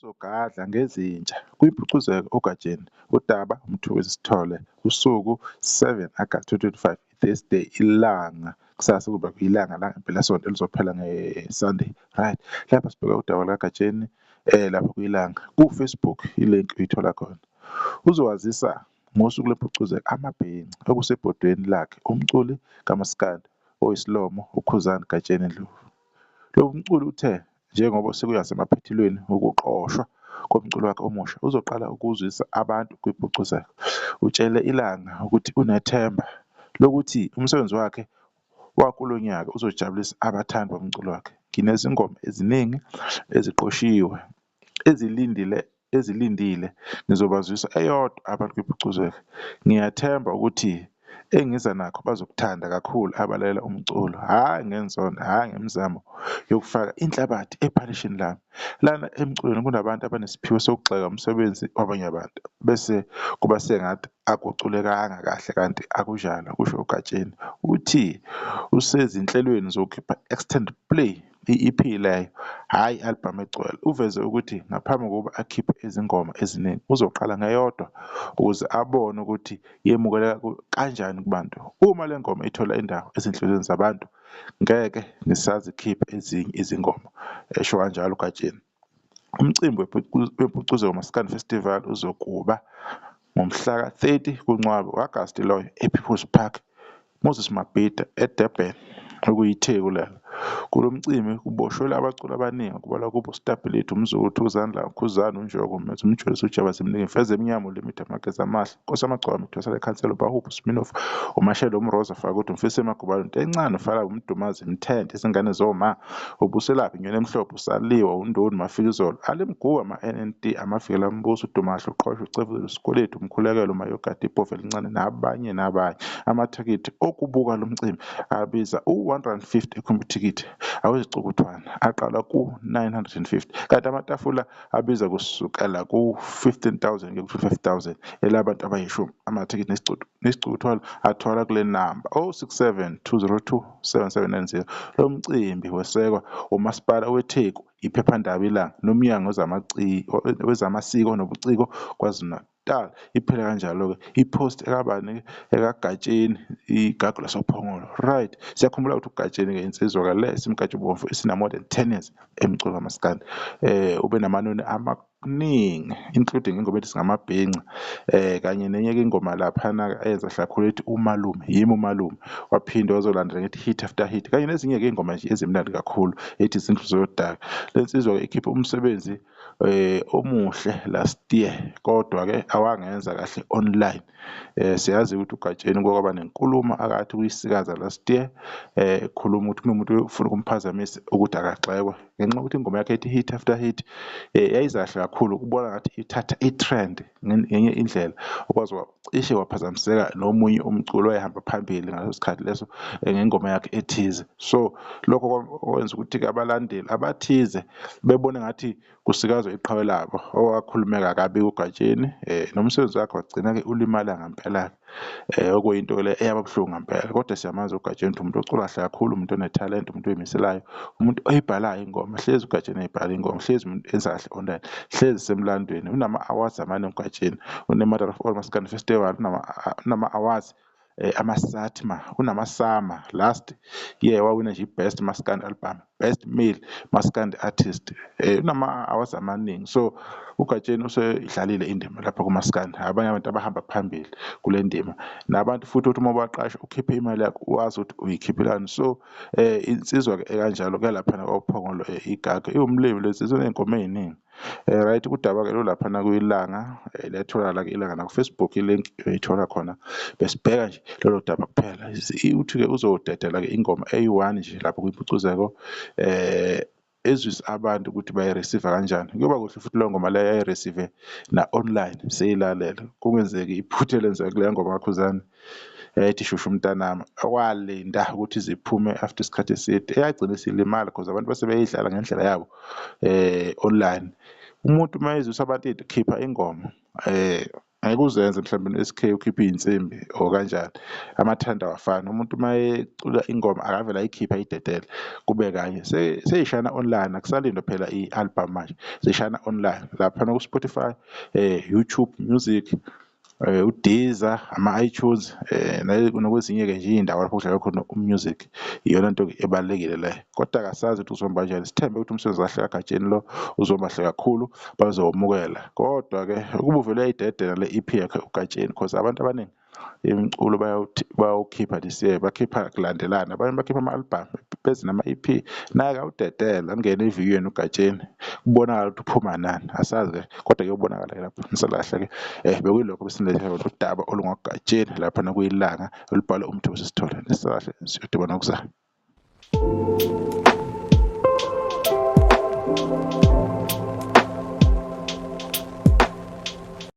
Uzogadla ngezinja kwimpucuzeko ogatsheni uDaba Mthweni usuku 7 Agasti 2025 Thursday ilanga kusasa kuba ilanga la impelasonto elizophela ngeSunday right lapha sibheka udaba lakaGatsheni lapha kuyilanga ku-Facebook ilink uyithola khona uzowazisa ngosuku lempucuzeko amabhinca okusebhodweni lakhe umculi kaMaskandi oyisilomo uKhuzani Gatsheni Ndlovu. Lo mculi uthe njengoba sekuyasemaphethelweni wokuqoshwa komculo wakhe omusha uzoqala ukuzwisa abantu kwimpucuzeko. Utshele ilanga ukuthi unethemba lokuthi umsebenzi wakhe wakulo nyaka uzojabulisa abathandi bomculo wakhe. Nginezingoma eziningi eziqoshiwe ezilindile ngizobazwisa eyodwa abantu kwimpucuzeko. Ngiyathemba ukuthi engiza nakho bazokuthanda kakhulu abalalela umculo, hhayi ngenzondo, hhayi ngemizamo yokufaka inhlabathi ephanishini lami. Lana emculweni kunabantu abanesiphiwo sokugxeka umsebenzi wabanye abantu, bese kuba sengathi akuculekanga kahle kanti akunjalo, kusho uGatsheni. Uthi usezinhlelweni zokukhipha extended play, i-EP leyo, hhayi i-album egcwele. Uveze ukuthi ngaphambi kokuba akhiphe izingoma eziningi uzoqala ngeyodwa ukuze abone ukuthi yemukeleka kanjani kubantu. Uma le ngoma ithola indawo ezinhlelweni zabantu ngeke ngisazikhipha ezinye izingoma, esho kanjalo uGatsheni. Umcimbi wempucuzeko Maskandi Festival uzokuba ngomhlaka 30 kuNcwaba Agasti loyo ePeople's Park Moses Mabhida eDurban okuyitheku lelo. Kulo mcimbi kuboshelwe abaculi abaningi kubalwa kubo Stability Mzuthu, uZandla Khuzani, uNjoku Mthethwa, uMjosi Jabavu Mningi, Feze Mnyama, Limit Mageza Amahle, Nkosi Amagcwaba Mthwasana Ikhansela Bahuphu Smirnoff, uMashele uMroza Fakuthi, Mfisi Magubane, Ntencane Ufala uMdumazi Mthente, Izingane Zoma, Ubuselaphi Inyoni Emhlophe, uSaliwa, uNdoni Mafikizolo, Ali Mguba, ama-NNT, Amavikela Mbuso, uDumahle, Uqhosha, uCefu, Sikweletu, Umkhulekelo, Mayogadi, Ibhovela Lincane nabanye nabanye. Amathikithi okubuka lo mcimbi abiza u-R150 ekhomphuthikithi awezicukuthwana aqala ku-950 kanti amatafula abiza kusukela ku-15,000 kuya ku-25,000 elabantu abayishumi. Amathikithi nesicukuthwana athola kule namba 067 202 7790. Lo mcimbi wesekwa uMasipala weTheku, iphephandaba Ilanga noMnyango wezamasiko nobuciko KwaZulu-Natal. Iphela kanjalo-ke ipost ekabani ekaGatsheni igagu lasophongolo right. Siyakhumbula ukuthi uGatsheni-ke insizwa-ke le esimkantshubomvu esina-more than 10 years emculo kaMaskandi. Ube namanoni amaningi including ingoma ethi Singamabhinca kanye nenye-ke ingoma laphana eyenza hlakhula ethi umalume yimi umalume, waphinde wazolandela ngethi hit after hit kanye nezinye-ke ingoma nje ezimnandi kakhulu ethi Izinhliziyo Zodaka. Le nsizwa-ke ikhiphe umsebenzi omuhle last year kodwa-ke awangenza kahle online. Siyazi ukuthi uGatsheni kwaba nenkulumo akathi kuyisikaza last year khuluma ukuthi kunomuntu ufuna ukumphazamisa ukuthi akagxekwe ngenxa yokuthi ingoma yakhe ethi hit after hit yayizahle kakhulu, kubona ngathi ithatha i-trend ngenye indlela okwazi cishe waphazamiseka nomunye umculo owayehamba phambili ngaleso sikhathi leso ngengoma yakhe ethize. So lokho kwenza ukuthi-ke abalandeli abathize bebone ngathi kusikazwa iqhawe labo owakhulumeka kabi uGatsheni nomsebenzi wakhe wagcina-ke ulimala ngempela-ke okuyinto le eyaba buhlungu ngempela. Kodwa siyamazi uGatsheni ukuthi umuntu ocula kahle kakhulu, umuntu onethalente, umuntu oyimiselayo, umuntu oyibhalayo ingoma. Hlezi uGatsheni eyibhala ingoma, hlezi umuntu enza kahle online, hlezi semlandweni. Unama-awards amaningi uGatsheni, une-Mother of All Maskandi Festival, unama-awards ama-SATMA, unamasama. Last year wawina nje i-Best Maskandi Album, Best Male Maskandi Artist, unama-awards amaningi. So uGatsheni usedlalile indima lapha kuMaskandi, abanye abantu abahamba phambili kule ndima nabantu futhi ukuthi uma ubaqasha ukhiphe imali yakho wazi ukuthi uyikhiphilani. So insizwa-ke ekanjalo kuyalaphana kwakuphongolo igaga iwumlimi lesizwe ney'nkomo ey'ningi. Right, kudaba-ke lo laphana kuyilanga liyatholakala-ke ilanga naku-Facebook ilink uyayithola khona. Besibheka nje lolo daba kuphela uthi-ke uzodedela-ke ingoma eyi-1 nje lapho kwimpucuzeko ezwisa abantu ukuthi bayi-receive kanjani. Kuyoba kuhle futhi leyo ngoma leyo yayi-receive na-online seyilalela, kungenzeki iphutha elenzeka kuleya ngoma kaKhuzani ethi shushu mntanami walinda ukuthi ziphume after isikhathi eside eyagcina isilimala because abantu base beyidlala ngendlela yabo online. Umuntu uma ezwisa abantu ethi khipha ingoma Angeke uzenze mhlawumbe ne-SK ukhiphe iy'nsimbi or kanjani, amathanda awafani. Umuntu uma ecula ingoma akavele ayikhiphe ayidedele kube kanye, seyishayana online, akusalindwa phela i-album manje, seyishayana online laphana ku-Spotify, YouTube Music, uDeezer, ama-iTunes, nakwezinye-ke nje iy'ndawo lapho kudlalwa khona umusic. Iyona nto-ke ebalulekile leyo, kodwa-ke asazi ukuthi uzohamba kanjani. Sithembe ukuthi umsebenzi kahle kagatsheni lo uzobahle kakhulu, bazowamukela. Kodwa-ke ukuba uvele uyayidedela le EP yakhe ugatsheni, cause abantu abaningi imiculo bayawukhipha this year, bakhipha kulandelana, abanye bakhipha ama-album beze nama-EP, naye akawudedele angene evikweni ugatsheni, kubonakala ukuthi uphuma nani. Asazi-ke kodwa kuyobonakala-ke lapho nisalahle-ke. Bekuyilokho besiletha udaba olungokugatsheni laphana kuyilanga olubhalwe uMthobo Sisithole. Nisalahle siyodibana ngokuzayo.